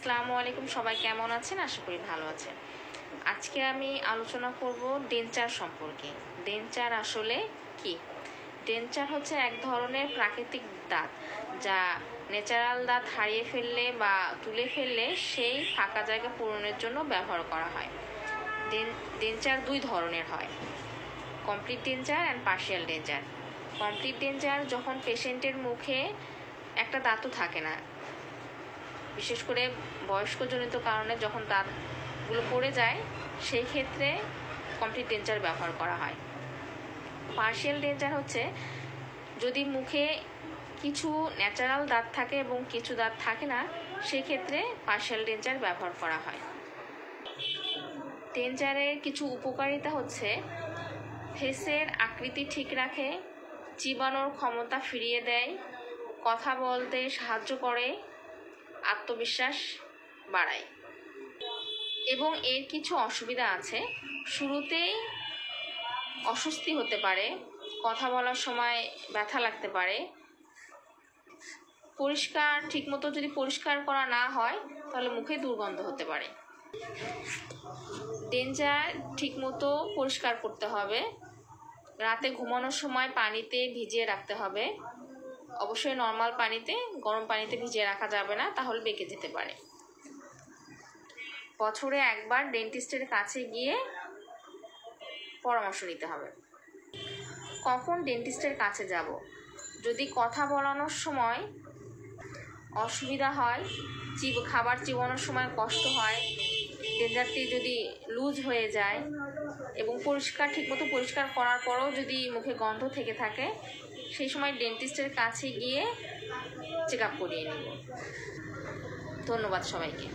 আসসালামু আলাইকুম, সবাই কেমন আছেন? আশা করি ভালো আছেন। আজকে আমি আলোচনা করব ডেঞ্চার সম্পর্কে। ডেঞ্চার আসলে কি? ডেঞ্চার হচ্ছে এক ধরনের প্রাকৃতিক দাঁত, যা ন্যাচারাল দাঁত হারিয়ে ফেললে বা তুলে ফেললে সেই ফাঁকা জায়গা পূরণের জন্য ব্যবহার করা হয়। ডেঞ্চার দুই ধরনের হয়, complete denture and partial denture. Complete denture যখন পেশেন্টের মুখে একটা দাঁতও থাকে না, বিশেষ করে বয়স্কজনিত কারণে যখন দাঁতগুলো পড়ে যায়, সেই ক্ষেত্রে কমপ্লিট ডেঞ্চার ব্যবহার করা হয়। পার্শিয়াল ডেঞ্চার হচ্ছে যদি মুখে কিছু ন্যাচারাল দাঁত থাকে এবং কিছু দাঁত থাকে না, সেই ক্ষেত্রে পার্শিয়াল ডেঞ্চার ব্যবহার করা হয়। ডেঞ্চারের কিছু উপকারিতা হচ্ছে ফেসের আকৃতি ঠিক রাখে, চিবানোর ক্ষমতা ফিরিয়ে দেয়, কথা বলতে সাহায্য করে, আত্মবিশ্বাস বাড়ায়। এবং এর কিছু অসুবিধা আছে। শুরুতেই অস্বস্তি হতে পারে, কথা বলার সময় ব্যথা লাগতে পারে, ঠিকমতো যদি পরিষ্কার করা না হয় তাহলে মুখে দুর্গন্ধ হতে পারে। ডেঞ্চার ঠিকমতো পরিষ্কার করতে হবে। রাতে ঘুমানোর সময় পানিতে ভিজিয়ে রাখতে হবে। অবশ্যই নর্মাল পানিতে, গরম পানিতে ভিজিয়ে রাখা যাবে না, তাহলে বেঁকে যেতে পারে। বছরে একবার ডেন্টিস্টের কাছে গিয়ে পরামর্শ নিতে হবে। কখন ডেন্টিস্টের কাছে যাব? যদি কথা বলানোর সময় অসুবিধা হয়, খাবার চিবানোর সময় কষ্ট হয়, ডেঞ্চারটি যদি লুজ হয়ে যায় এবং ঠিকমতো পরিষ্কার করার পরেও যদি মুখে গন্ধ থেকে থাকে, সেই সময় ডেন্টিস্টের কাছে গিয়ে চেক আপ করিয়ে নিব। ধন্যবাদ সবাইকে।